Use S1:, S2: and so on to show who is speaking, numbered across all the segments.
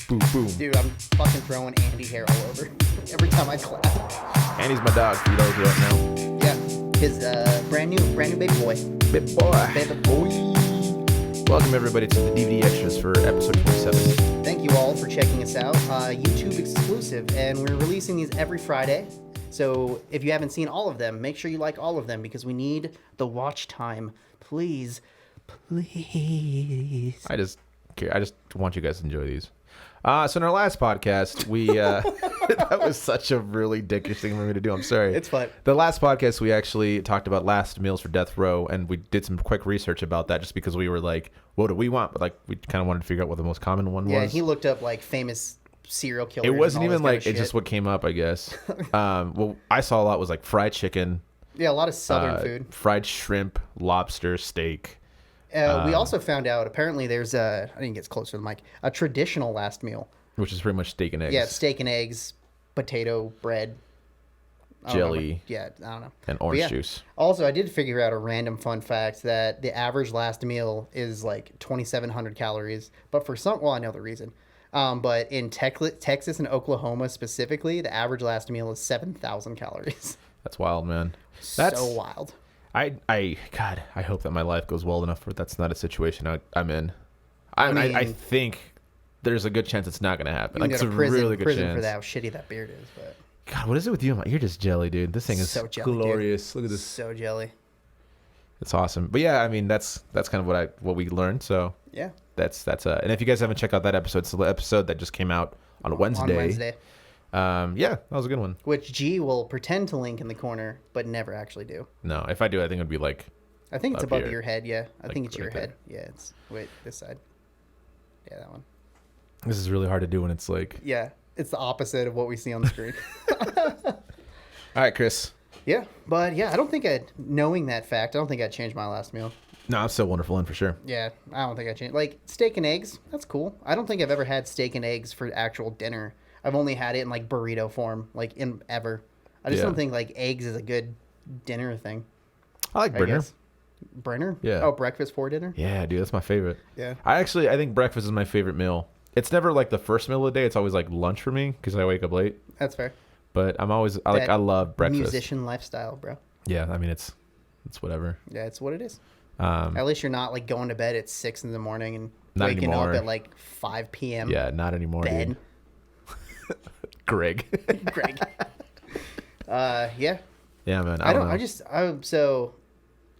S1: Boom, boom.
S2: Dude, I'm fucking throwing Andy hair all over every time I clap.
S1: Andy's my dog, for those who don't know.
S2: Yeah, his brand new baby boy.
S1: Bit boy.
S2: Baby boy.
S1: Welcome everybody to the DVD extras for episode 27.
S2: Thank you all for checking us out. YouTube exclusive, and we're releasing these every Friday. So if you haven't seen all of them, make sure you like all of them because we need the watch time. Please.
S1: I just want you guys to enjoy these. So in our last podcast, we that was such a really dickish thing for me to do. I'm sorry.
S2: It's fine.
S1: The last podcast, we actually talked about last meals for death row, and we did some quick research about that just because we were like, what do we want? But like, we kind of wanted to figure out what the most common one
S2: Yeah,
S1: was.
S2: he looked up like famous serial killers.
S1: It wasn't
S2: and all
S1: even
S2: this kind
S1: like
S2: of
S1: it's just
S2: shit.
S1: what came up, I guess. Well, I saw a lot was like fried chicken,
S2: Yeah, a lot of southern food.
S1: fried shrimp, lobster, steak.
S2: We also found out apparently there's I didn't get closer to the mic. A traditional last meal.
S1: Which is pretty much steak and eggs.
S2: Yeah, steak and eggs, potato, bread, I don't know,
S1: jelly,
S2: yeah, I don't know.
S1: and
S2: But
S1: orange
S2: yeah.
S1: juice.
S2: Also, I did figure out a random fun fact that the average last meal is like 2,700 calories. But for some, well, I know the reason. But in Texas and Oklahoma specifically, the average last meal is 7,000 calories.
S1: That's wild, man. That's
S2: So wild.
S1: God, I hope that my life goes well enough where that's not a situation I'm in. I
S2: mean,
S1: think there's a good chance it's not going to happen.
S2: You
S1: Like,
S2: can
S1: it's
S2: go
S1: a
S2: to prison,
S1: really good
S2: prison
S1: chance.
S2: for that, how shitty that beard is. But
S1: God, what is it with you? You're just jelly, dude. This thing is
S2: So jelly, dude.
S1: glorious. Look at this.
S2: so jelly.
S1: It's awesome. But yeah, I mean, that's kind of what we learned. So
S2: Yeah.
S1: that's and if you guys haven't checked out that episode, it's the episode that just came out on Wednesday.
S2: On Wednesday.
S1: Yeah, that was a good one.
S2: Which G will pretend to link in the corner, but never actually do.
S1: No, if I do, I think it'd be like,
S2: I think it's
S1: Up
S2: above
S1: here.
S2: your head, yeah. I
S1: Like
S2: think it's
S1: right
S2: your
S1: there.
S2: head. Yeah, it's wait, this side. Yeah, that one.
S1: this is really hard to do when it's like,
S2: Yeah, it's the opposite of what we see on the screen.
S1: all right, Chris.
S2: Yeah, but yeah, I don't think knowing that fact, I don't think I'd change my last meal.
S1: No, it's so wonderful and for sure.
S2: Yeah, I don't think I'd change. Like, steak and eggs, that's cool. I don't think I've ever had steak and eggs for actual dinner. I've only had it in, like, burrito form, like, in ever. I just
S1: Yeah.
S2: don't think, like, eggs is a good dinner thing,
S1: I like
S2: I
S1: Brenner.
S2: guess. Brenner?
S1: Yeah.
S2: Oh, breakfast for dinner?
S1: Yeah, dude, that's my favorite.
S2: Yeah.
S1: I think breakfast is my favorite meal. It's never like the first meal of the day. It's always like lunch for me because I wake up late.
S2: That's fair.
S1: But I
S2: That
S1: love breakfast.
S2: Musician lifestyle, bro.
S1: Yeah, I mean it's whatever.
S2: Yeah, it's what it is.
S1: Um,
S2: At least you're not like going to bed at 6 in the morning and
S1: Not
S2: waking
S1: anymore.
S2: up at like 5 p.m.
S1: yeah, not anymore,
S2: Bed.
S1: dude. Greg.
S2: Greg. Yeah.
S1: Yeah, man.
S2: I
S1: don't know.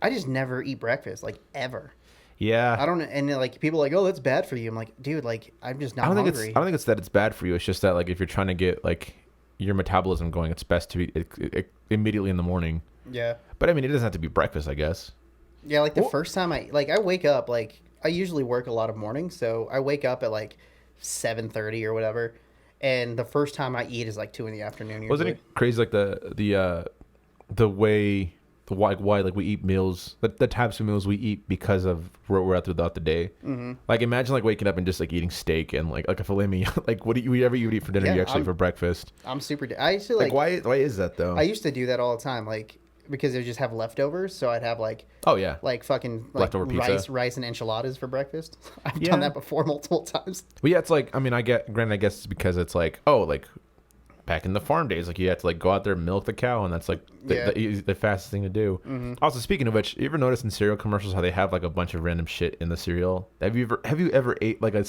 S2: I just never eat breakfast, like ever.
S1: Yeah.
S2: I don't, and like people are like, oh, that's bad for you. I'm like, dude, like I'm just not hungry.
S1: I don't think it's that it's bad for you. It's just that like if you're trying to get like your metabolism going, it's best to eat it immediately in the morning.
S2: Yeah.
S1: But I mean, it doesn't have to be breakfast, I guess.
S2: Yeah, like the
S1: Well-
S2: first time I wake up, like I usually work a lot of mornings, so I wake up at like 7:30 or whatever, and the first time I eat is like 2 in the afternoon. Usually.
S1: Wasn't it crazy like the way why like we eat meals, the types of meals we eat because of where we're at throughout the day. Mm-hmm. Like imagine like waking up and just like eating steak and like a filet mignon. Like what do you ever you would eat for dinner?
S2: Yeah,
S1: you actually for breakfast.
S2: I'm super. I used to
S1: Like why is that though?
S2: I used to do that all the time, like because I just have leftovers, so I'd have like
S1: Oh yeah.
S2: fucking
S1: Leftover pizza.
S2: rice and enchiladas for breakfast. I've
S1: Yeah.
S2: done that before multiple times.
S1: Well, yeah, it's like I mean, I guess it's because it's like like back in the farm days, like you had to like go out there and milk the cow, and that's like the fastest thing to do. Mm-hmm. Also, speaking of which, you ever notice in cereal commercials how they have like a bunch of random shit in the cereal? Have you ever ate like a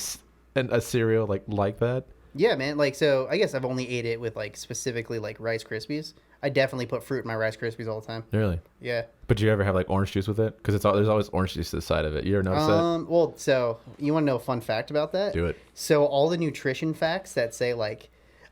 S1: cereal like that?
S2: Yeah, man. Like, so I guess I've only ate it with like specifically like Rice Krispies. I definitely put fruit in my Rice Krispies all the time.
S1: Really?
S2: Yeah.
S1: But do you ever have like orange juice with it? Because there's always orange juice to the side of it. You ever notice that?
S2: Well, so you want to know a fun fact about that?
S1: Do it.
S2: So all the nutrition facts that say like,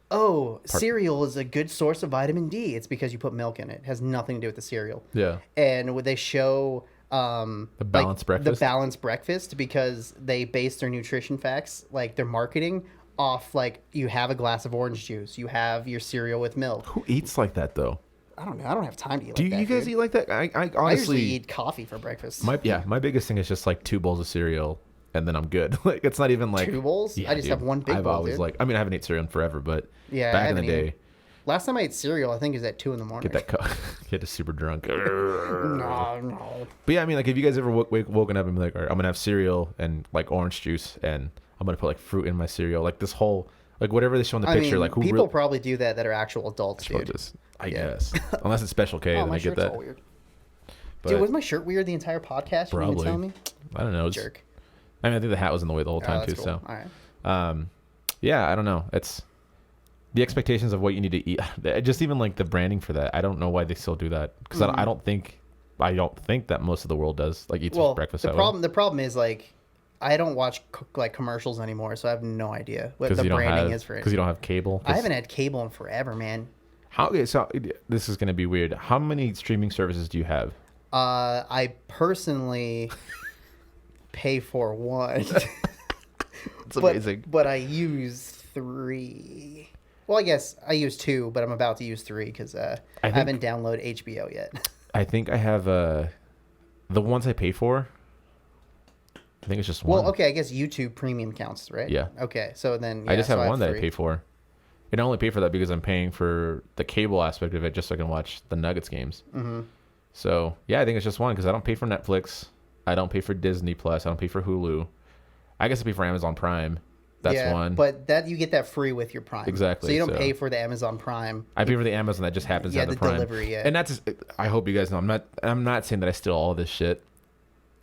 S2: oh, cereal is a good source of vitamin D. It's because you put milk in it. It has nothing to do with the cereal.
S1: Yeah.
S2: And would they show
S1: The balanced breakfast?
S2: The balanced breakfast because they base their nutrition facts, like their marketing, off like you have a glass of orange juice, you have your cereal with milk.
S1: Who eats like that though?
S2: I don't know. I don't have time to eat
S1: Do
S2: like that.
S1: you guys
S2: dude.
S1: eat like that? I
S2: I
S1: honestly
S2: usually eat coffee for breakfast.
S1: my biggest thing is just like 2 bowls of cereal. And then I'm good. Like it's not even like
S2: 2 bowls? I just have one big
S1: I've
S2: bowl,
S1: always
S2: dude.
S1: like. I mean, I haven't ate cereal in forever, but
S2: Yeah, I
S1: back in the
S2: haven't
S1: day,
S2: either. Last time I ate cereal, I think is at 2 in the morning.
S1: get that get super drunk.
S2: No.
S1: But yeah, I mean, like, if you guys ever woken up and be like, all right, I'm gonna have cereal and like orange juice and I'm gonna put like fruit in my cereal. Like this whole like whatever they show in the
S2: I
S1: picture.
S2: mean,
S1: Like who
S2: people probably do that are actual adults, dude.
S1: I
S2: Yeah.
S1: guess unless it's Special K,
S2: Oh,
S1: then
S2: my
S1: I get
S2: shirt's
S1: that.
S2: all weird.
S1: But
S2: Dude, was my shirt weird the entire podcast? You didn't even
S1: probably.
S2: tell me?
S1: I don't know.
S2: Jerk.
S1: I mean, I think the hat was in the way the whole time too.
S2: Cool.
S1: So,
S2: All right.
S1: yeah, I don't know. It's the expectations of what you need to eat. Just even like the branding for that. I don't know why they still do that because I don't think that most of the world does like eats breakfast.
S2: The problem is like I don't watch like commercials anymore, so I have no idea what the branding is for it.
S1: Because you don't have cable.
S2: I haven't had cable in forever, man.
S1: Okay, so this is going to be weird. How many streaming services do you have?
S2: I personally pay for one.
S1: It's amazing.
S2: But I use 3. Well, I guess I use 2, but I'm about to use 3 because I haven't downloaded HBO yet.
S1: I think I have the ones I pay for. I think it's just one.
S2: Well, okay, I guess YouTube Premium counts, right?
S1: Yeah.
S2: Okay, so then
S1: I just have one that
S2: 3.
S1: I pay for. And I only pay for that because I'm paying for the cable aspect of it just so I can watch the Nuggets games. Mm-hmm. So, yeah, I think it's just one because I don't pay for Netflix. I don't pay for Disney Plus. I don't pay for Hulu. I guess I pay for Amazon Prime. That's one.
S2: But that you get that free with your Prime.
S1: Exactly.
S2: So you don't pay for the Amazon Prime.
S1: I pay for the Amazon that just happens to have the Prime.
S2: Delivery, yeah.
S1: And that's I hope you guys know I'm not saying that I steal all this shit.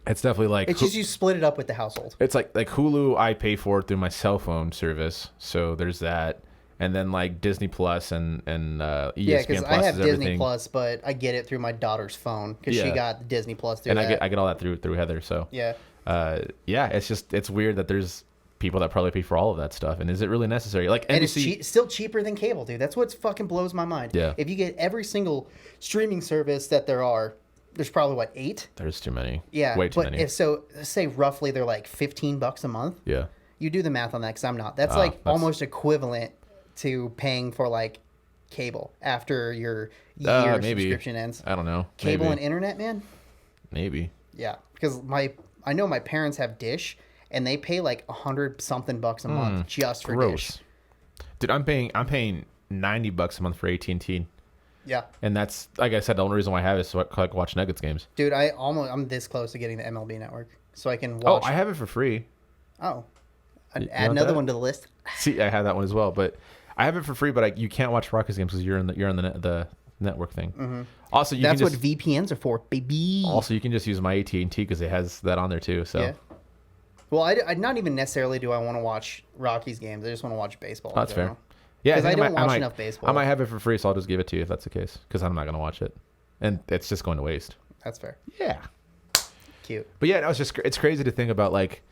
S1: It's definitely like
S2: it's just you split it up with the household.
S1: It's like Hulu I pay for through my cell phone service. So there's that. And then like Disney Plus and ESPN
S2: because
S1: Plus
S2: I have
S1: is
S2: Disney
S1: everything.
S2: Plus, but I get it through my daughter's phone because she got Disney Plus through
S1: and
S2: that.
S1: I get all that through Heather. So
S2: Yeah.
S1: It's weird that there's people that probably pay for all of that stuff. And is it really necessary? Like
S2: And
S1: NBC,
S2: it's still cheaper than cable, dude. That's what fucking blows my mind.
S1: Yeah.
S2: If you get every single streaming service that there are, there's probably 8?
S1: there's too many.
S2: Yeah.
S1: Way too
S2: but
S1: many.
S2: If so, say roughly they're like $15 a month.
S1: Yeah.
S2: You do the math on that because I'm not. That's almost equivalent to paying for like cable after your year
S1: maybe.
S2: subscription ends.
S1: I don't know.
S2: Cable
S1: Maybe.
S2: and internet, man.
S1: Maybe.
S2: Yeah, because I know my parents have Dish, and they pay like $100-something a month just for Dish.
S1: Dude, I'm paying $90 a month for AT&T.
S2: Yeah,
S1: And that's like I said, the only reason why I have it is so I can watch Nuggets games.
S2: dude, I'm this close to getting the MLB Network, so I can watch.
S1: Oh, I have it for free.
S2: Oh, I'd
S1: You
S2: add
S1: want
S2: another
S1: that?
S2: one to the list.
S1: See, I have that one as well, but I have it for free. But you can't watch Rockets games because you're on the network thing. Mm-hmm. Also,
S2: That's what VPNs are for, baby.
S1: Also, you can just use my AT&T because it has that on there too. So.
S2: Yeah. Well, I not even necessarily do I want to watch Rockies games. I just want to watch baseball.
S1: That's fair. Yeah,
S2: because I don't watch
S1: might,
S2: enough baseball.
S1: I might have it for free, so I'll just give it to you if that's the case, because I'm not gonna watch it, and it's just going to waste.
S2: That's fair.
S1: Yeah.
S2: Cute.
S1: But yeah, it's crazy to think about like.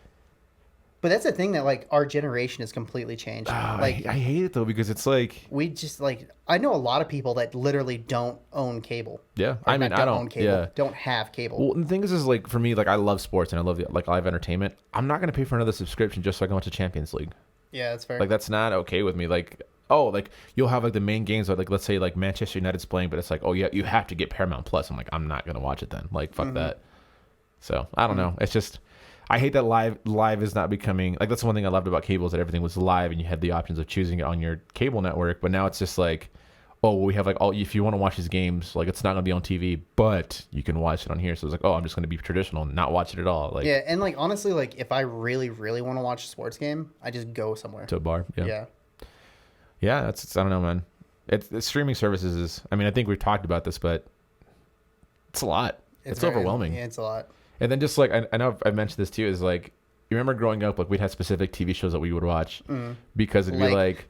S2: But that's the thing that like our generation has completely changed. Like
S1: I hate it though because it's like.
S2: we just like I know a lot of people that literally don't own cable.
S1: Yeah,
S2: Or
S1: I mean
S2: not
S1: I don't.
S2: own cable.
S1: Yeah.
S2: Don't have cable.
S1: Well, the thing is like for me, like I love sports and I love like live entertainment. I'm not gonna pay for another subscription just so I can watch the Champions League.
S2: Yeah, that's fair.
S1: Like that's not okay with me. Like like you'll have like the main games like let's say like Manchester United's playing, but it's like yeah you have to get Paramount Plus. I'm like I'm not gonna watch it then. Like fuck that. So I don't know. It's just I hate that live is not becoming like that's one thing I loved about cable is that everything was live and you had the options of choosing it on your cable network. But now it's just like we have like if you want to watch these games like it's not gonna be on TV, but you can watch it on here. So it's like I'm just gonna be traditional and not watch it at all. Like
S2: yeah, and like honestly, like if I really really want to watch a sports game, I just go somewhere
S1: to a bar.
S2: Yeah.
S1: Yeah, that's I don't know, man. It's streaming services is. I mean, I think we've talked about this, but it's a lot. It's overwhelming.
S2: Yeah, it's a lot.
S1: And then just like I know I've mentioned this too is like you remember growing up like we'd have specific TV shows that we would watch because it'd be like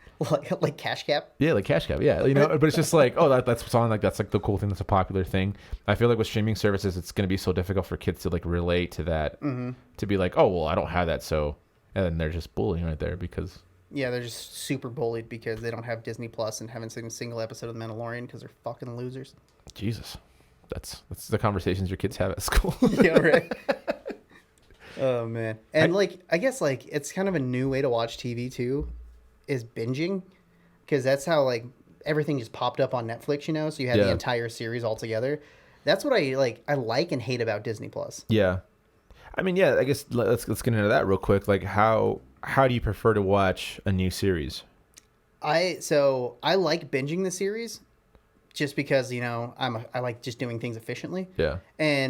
S2: Cash Cap.
S1: Yeah, like Cash Cab. Yeah, but it's just like that's what's on. Like that's like the cool thing. That's a popular thing. I feel like with streaming services, it's going to be so difficult for kids to like relate to that. To be like, I don't have that, so and then they're just bullying right there because.
S2: Yeah, they're just super bullied because they don't have Disney Plus and haven't seen a single episode of The Mandalorian because they're fucking losers.
S1: Jesus, that's the conversations your kids have at school.
S2: Yeah, right. Oh man, and I guess like it's kind of a new way to watch TV too, is binging, because that's how like everything just popped up on Netflix, so you had the entire series all together. That's what I like and hate about Disney Plus.
S1: Yeah, I mean, I guess let's get into that real quick. Like how do you prefer to watch a new series? I
S2: like binging the series just because, I like just doing things efficiently.
S1: Yeah.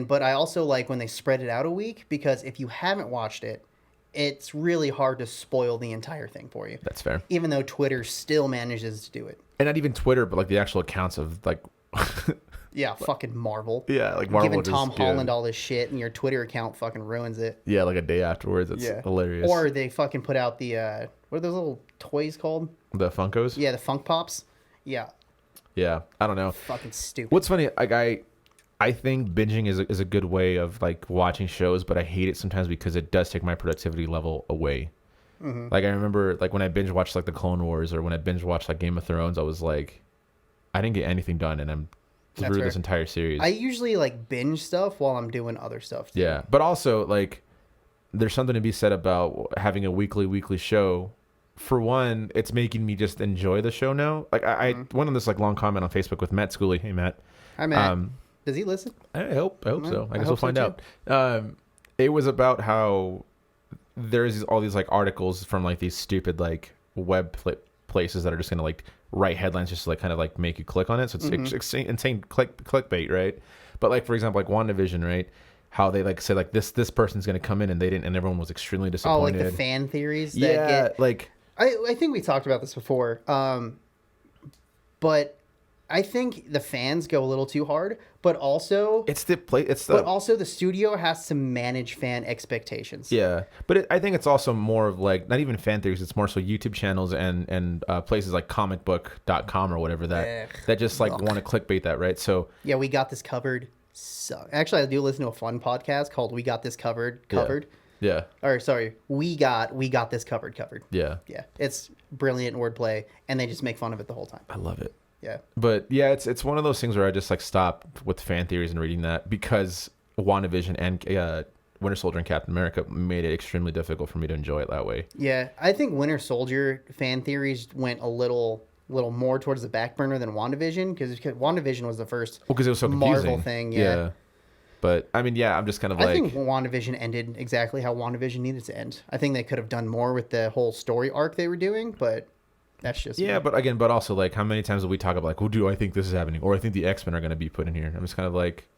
S2: But I also like when they spread it out a week because if you haven't watched it it's really hard to spoil the entire thing for you.
S1: That's fair.
S2: Even though Twitter still manages to do it.
S1: And not even Twitter, but like the actual accounts of like.
S2: Yeah, fucking Marvel.
S1: Yeah, like Marvel.
S2: Giving Tom Holland all this shit, and your Twitter account fucking ruins it.
S1: Yeah, like a day afterwards. It's hilarious.
S2: Or they fucking put out the what are those little toys called?
S1: The Funkos.
S2: Yeah, the Funk Pops. Yeah.
S1: Yeah, I don't know.
S2: Fucking stupid.
S1: What's funny, like I think binging is a good way of like watching shows, but I hate it sometimes because it does take my productivity level away. Mm-hmm. Like I remember, like when I binge watched like the Clone Wars or when I binge watched like Game of Thrones, I was like, I didn't get anything done, and I'm through this entire series.
S2: I usually like binge stuff while I'm doing other stuff too.
S1: Yeah, but also like there's something to be said about having a weekly show. For one, it's making me just enjoy the show now. Like I went on this like long comment on Facebook with Matt Schooley. Hey Matt.
S2: Hi Matt. Does he listen?
S1: I hope so. I guess we'll find out. It was about how there's all these like articles from like these stupid like places that are just gonna like write headlines just to like kind of like make you click on it. So it's insane clickbait, right? But like for example, like WandaVision, right? How they like say like this person's gonna come in and they didn't, and everyone was extremely disappointed.
S2: Oh, like the fan theories. That
S1: yeah, like
S2: I think we talked about this before. But I think the fans go a little too hard, but also but also the studio has to manage fan expectations.
S1: Yeah, but I think it's also more of like not even fan theories. It's more so YouTube channels and places like comicbook.com or whatever that just like want to clickbait that, right? So
S2: yeah, we got this covered. So actually, I do listen to a fun podcast called "We Got This Covered."
S1: Yeah.
S2: Or sorry, we got this covered.
S1: Yeah.
S2: Yeah, it's brilliant wordplay, and they just make fun of it the whole time.
S1: I love it.
S2: Yeah.
S1: But yeah, it's one of those things where I just like stop with fan theories and reading that because WandaVision and Winter Soldier and Captain America made it extremely difficult for me to enjoy it that way.
S2: Yeah, I think Winter Soldier fan theories went a little more towards the back burner than WandaVision because WandaVision was the first
S1: because it was so confusing.
S2: Marvel thing. Yeah.
S1: But I mean, yeah, I'm just kind of
S2: I think WandaVision ended exactly how WandaVision needed to end. I think they could have done more with the whole story arc they were doing, but that's just
S1: me. But also like how many times do we talk about like, well, do I think this is happening, or I think the X-Men are going to be put in here? I'm just kind of like,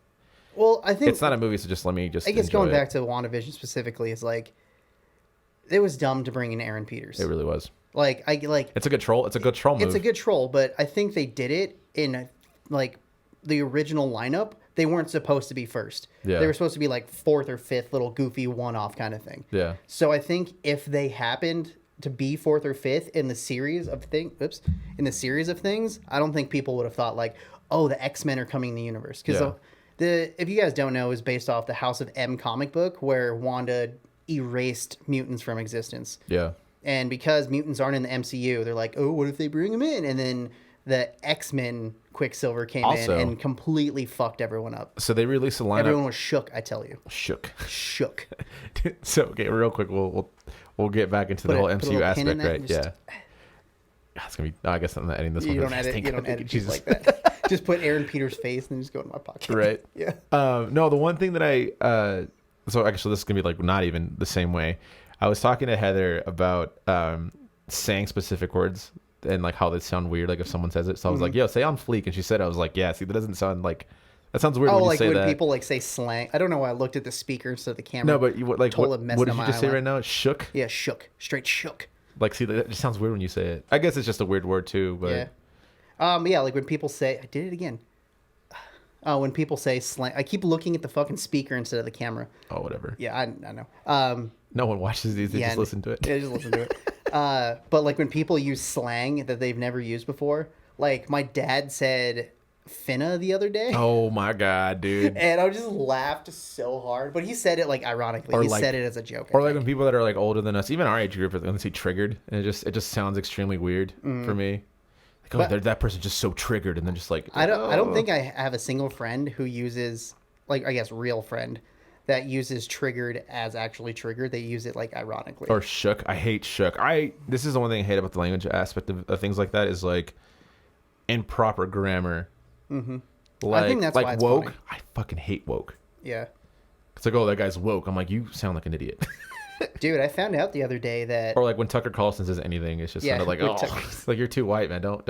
S2: well, I think
S1: it's not a movie, so just let me just.
S2: I guess going back to WandaVision specifically is like, it was dumb to bring in Aaron Peters.
S1: It really was.
S2: It's
S1: a good troll. It's a good troll move.
S2: It's a good troll, but I think they did it in like the original lineup. They weren't supposed to be first.
S1: Yeah.
S2: They were supposed to be like fourth or fifth, little goofy one-off kind of thing.
S1: Yeah.
S2: So I think if they happened to be fourth or fifth in the series of things, I don't think people would have thought like, oh, the X-Men are coming in the universe. Because if you guys don't know, is based off the House of M comic book where Wanda erased mutants from existence.
S1: Yeah.
S2: And because mutants aren't in the MCU, they're like, oh, what if they bring them in? And then the X-Men Quicksilver came in and completely fucked everyone up.
S1: So they released a lineup.
S2: Everyone was shook, I tell you.
S1: Shook.
S2: So,
S1: okay, real quick, we'll get back into the whole MCU aspect, right? Yeah. It's going to be, I guess I'm not editing this one.
S2: You don't edit Jesus. Like that. Just put Aaron Peters' face and then just go in my pocket.
S1: Right.
S2: Yeah.
S1: No, the one thing that so actually this is going to be like not even the same way. I was talking to Heather about saying specific words and like how they sound weird, like if someone says it. So I was like, "Yo, say on fleek," and she said, "I was like, yeah, see, that doesn't sound like that sounds weird."
S2: Oh,
S1: when
S2: like
S1: you say
S2: when
S1: that.
S2: people like say slang. I don't know why I looked at the speaker instead of the camera.
S1: No, but what did you just say right now? Shook.
S2: Yeah, shook, straight shook.
S1: Like, see, that just sounds weird when you say it. I guess it's just a weird word too. But
S2: yeah, like when people say, I did it again. When people say slang, I keep looking at the fucking speaker instead of the camera.
S1: Oh, whatever.
S2: Yeah, I know.
S1: No one watches these; they just listen to it.
S2: Yeah, just listen to it. But like when people use slang that they've never used before, like my dad said "finna" the other day.
S1: Oh my god, dude!
S2: And I just laughed so hard. But he said it like ironically. Or he said it as a joke.
S1: Or like when people that are like older than us, even our age group, when they say "triggered," and it just sounds extremely weird for me. Like, oh, that person's just so triggered, and then just like
S2: I don't think I have a single friend who uses, like, I guess real friend that uses triggered as actually triggered. They use it like ironically.
S1: Or shook. I hate shook. This is the one thing I hate about the language aspect of things like that is like improper grammar.
S2: Mm-hmm.
S1: Like,
S2: I think that's why it's
S1: woke.
S2: funny.
S1: I fucking hate woke.
S2: Yeah.
S1: It's like, oh, that guy's woke. I'm like, you sound like an idiot.
S2: Dude, I found out the other day that...
S1: Or like when Tucker Carlson says anything, it's just kind of like, oh, it's like you're too white, man. Don't.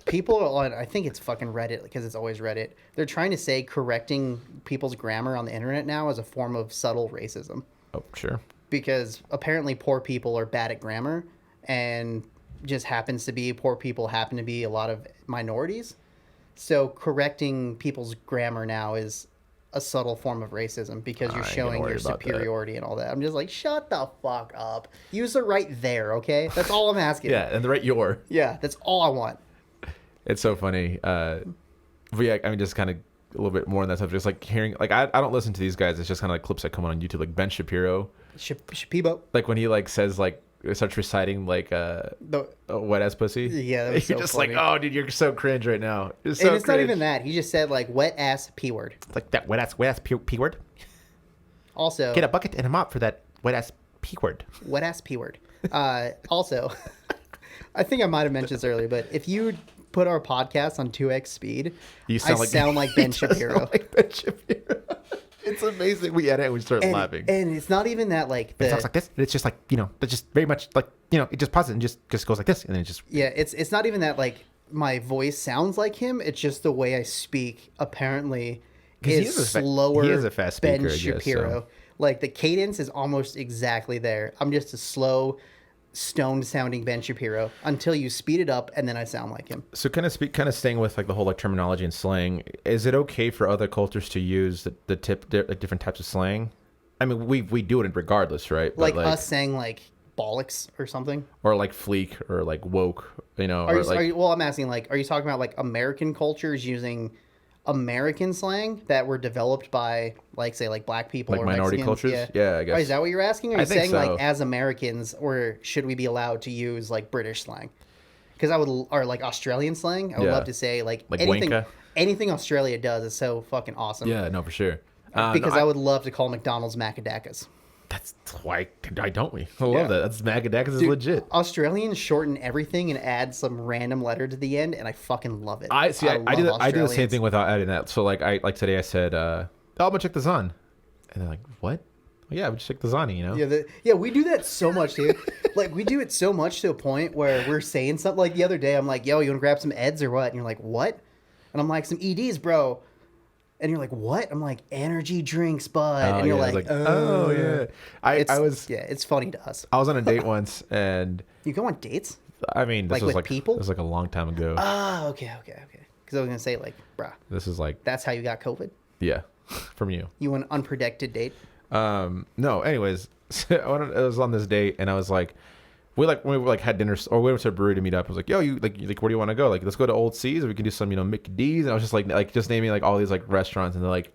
S2: People on, I think it's fucking Reddit, because it's always Reddit. They're trying to say correcting people's grammar on the internet now as a form of subtle racism.
S1: Oh, sure.
S2: Because apparently poor people are bad at grammar, and just happens to be poor people happen to be a lot of minorities. So correcting people's grammar now is a subtle form of racism because you're
S1: I ain't gonna
S2: showing
S1: worry
S2: your
S1: about that.
S2: superiority and all that. I'm just like, shut the fuck up. Use the right there, okay? That's all I'm asking.
S1: Yeah, and the right your.
S2: Yeah, that's all I want.
S1: It's so funny. But yeah, I mean, just kind of a little bit more on that stuff. Just like hearing, like, I don't listen to these guys. It's just kind of like clips that come on YouTube, like Ben Shapiro.
S2: Shapibo.
S1: Like when he like says like starts reciting like a wet ass pussy.
S2: Yeah, that was
S1: you're
S2: so
S1: just
S2: funny.
S1: like, oh, dude, you're so cringe right now. You're so
S2: And it's not
S1: cringe.
S2: even that. He just said like wet ass P word.
S1: It's like that wet ass P word.
S2: Also,
S1: Get a bucket and a mop for that wet ass P word.
S2: wet ass P word. Also, I think I might have mentioned this earlier, but if you put our podcast on 2x speed,
S1: You
S2: I sound like Ben
S1: He does
S2: Shapiro.
S1: sound like Ben Shapiro. It's amazing. We edit and we start laughing.
S2: And it's not even that like
S1: It talks like this. And it's just like, you know, that's just very much like, you know, it just pauses and just goes like this. And then it just.
S2: yeah, it's not even that like my voice sounds like him. It's just the way I speak apparently
S1: 'Cause he
S2: is
S1: is a
S2: slower.
S1: he is a fast speaker,
S2: Ben
S1: I guess,
S2: Shapiro.
S1: so.
S2: Like the cadence is almost exactly there. I'm just a slow, stoned sounding Ben Shapiro until you speed it up and then I sound like him.
S1: So kind of staying with like the whole like terminology and slang. Is it okay for other cultures to use like different types of slang? I mean, we do it regardless, right? But,
S2: Like us saying like bollocks or something.
S1: or like fleek or like woke, you know,
S2: Are
S1: or
S2: you,
S1: like
S2: are you, well, I'm asking like, are you talking about like American cultures using American slang that were developed by like say like black people
S1: Like
S2: or
S1: minority
S2: Mexicans?
S1: cultures? Yeah, I guess.
S2: Oh, is that what you're asking? Or are
S1: I
S2: you
S1: think
S2: saying
S1: so.
S2: like as Americans, or should we be allowed to use like British slang? Because I would, or like Australian slang. I would
S1: Yeah.
S2: love to say like
S1: Like wanker?
S2: anything Australia does is so fucking awesome.
S1: Yeah, no, for sure.
S2: Because
S1: No,
S2: I would love to call McDonald's macadacas.
S1: that's why don't we? I love
S2: Yeah.
S1: that. That's Magadacus is
S2: Dude,
S1: legit.
S2: Australians shorten everything and add some random letter to the end, and I fucking love it.
S1: I see. I do.
S2: love
S1: I do the same
S2: Australians.
S1: thing without adding that. So like today I said, oh, I'm gonna check the sun, and they're like, what? Well, yeah, we just check the sun, you know.
S2: Yeah, we do that so much, dude. Like, we do it so much to a point where we're saying something. Like, the other day, I'm like, yo, you want to grab some Eds or what? And you're like, what? And I'm like, some EDs, bro. And you're like, what? I'm like, energy drinks, bud.
S1: Oh,
S2: And you're
S1: yeah, I was
S2: like,
S1: oh yeah.
S2: it's funny to us.
S1: I was on a date once, and
S2: You go on dates?
S1: I mean, this
S2: Like
S1: was
S2: with
S1: like
S2: people?
S1: This was like a long time ago.
S2: Oh, okay. Because I was going to say, like, bruh,
S1: This is like
S2: that's how you got COVID?
S1: yeah, from you.
S2: You went unprotected date?
S1: No. Anyways, so I was on this date, and I was like, we had dinner, or we went to a brewery to meet up. I was like, yo, you like where do you want to go? Like, let's go to Old C's, or we can do some, Mickey D's. And I was just like just naming like all these like restaurants, and they're like,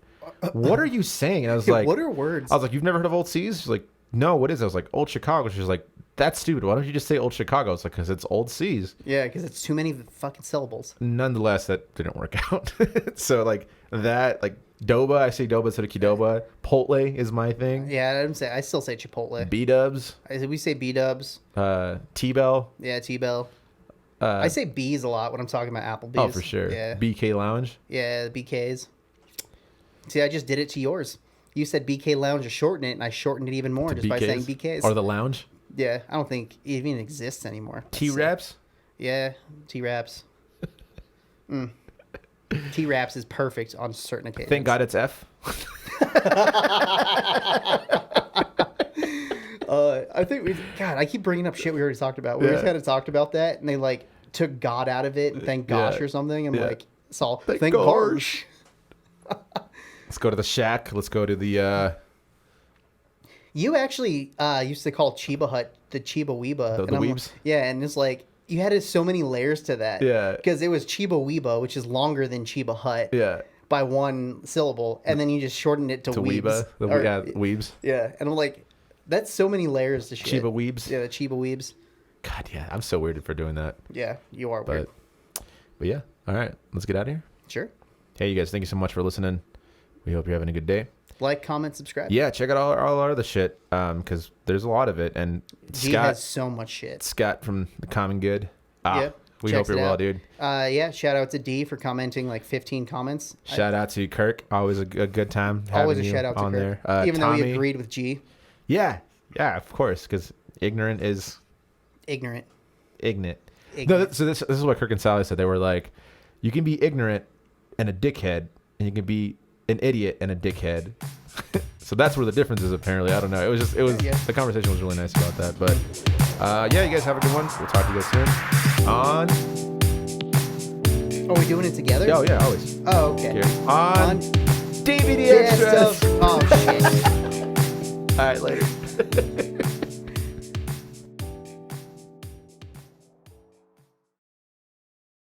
S1: what are you saying? And I was like,
S2: What are words?
S1: I was like, you've never heard of Old C's? She's like, no, what is it? I was like, Old Chicago. She's like, that's stupid. Why don't you just say Old Chicago? It's like, because it's Old C's.
S2: Yeah, because it's too many fucking syllables.
S1: Nonetheless, that didn't work out. So like that, like Doba, I say Doba instead of Qdoba. Potle is my thing.
S2: Yeah, I still say Chipotle.
S1: B-dubs,
S2: We say B-dubs.
S1: T-Bell.
S2: Yeah, T-Bell. I say B's a lot when I'm talking about Applebee's.
S1: Oh, for sure.
S2: Yeah.
S1: BK Lounge.
S2: Yeah, the BKs. See, I just did it to yours. You said BK Lounge to shorten it, and I shortened it even more just by saying BKs.
S1: Or the Lounge.
S2: Yeah, I don't think it even exists anymore.
S1: T-Raps.
S2: Yeah, T-Raps. T-Raps is perfect on certain occasions.
S1: Thank God it's F.
S2: I think I keep bringing up shit we already talked about. We just kind of talked about that, and they like took God out of it and thank gosh or something. I'm like, it's all thank gosh.
S1: Let's go to the Shack. Let's go to the.
S2: You actually used to call Chiba Hut the Chiba Weeba.
S1: The
S2: and I'm
S1: Weebs?
S2: Yeah, and it's like you had so many layers to that.
S1: Yeah.
S2: Because it was Chiba Weeba, which is longer than Chiba Hut.
S1: Yeah.
S2: By one syllable, and then you just shortened it to Weebs.
S1: Weeba. Weebs.
S2: Yeah, and I'm like, that's so many layers to shit.
S1: Chiba Weebs.
S2: Yeah, the Chiba Weebs.
S1: God, yeah. I'm so weirded for doing that.
S2: Yeah, you are weird.
S1: But yeah. All right. Let's get out of here.
S2: Sure.
S1: Hey, you guys. Thank you so much for listening. We hope you're having a good day.
S2: Like, comment, subscribe.
S1: Yeah, check out all our other shit, because there's a lot of it. And
S2: G has so much shit.
S1: Scott from The Common Good. We
S2: checks
S1: hope you're
S2: it
S1: well,
S2: out.
S1: dude.
S2: Yeah, shout out to D for commenting like 15 comments.
S1: Shout out to Kirk. Always a good time having
S2: Always a
S1: you
S2: shout out to
S1: on
S2: Kirk.
S1: there.
S2: Even
S1: Tommy,
S2: though we agreed with G.
S1: Yeah, of course, because ignorant is
S2: Ignorant.
S1: ignorant. No, so this is what Kirk and Sally said. They were like, you can be ignorant and a dickhead, and you can be an idiot and a dickhead. So So that's where the difference is apparently. I don't know. It was the conversation was really nice about that. But yeah, you guys have a good one. We'll talk to you guys soon.
S2: Are we doing it together?
S1: Oh yeah, always.
S2: Oh, okay.
S1: Here. On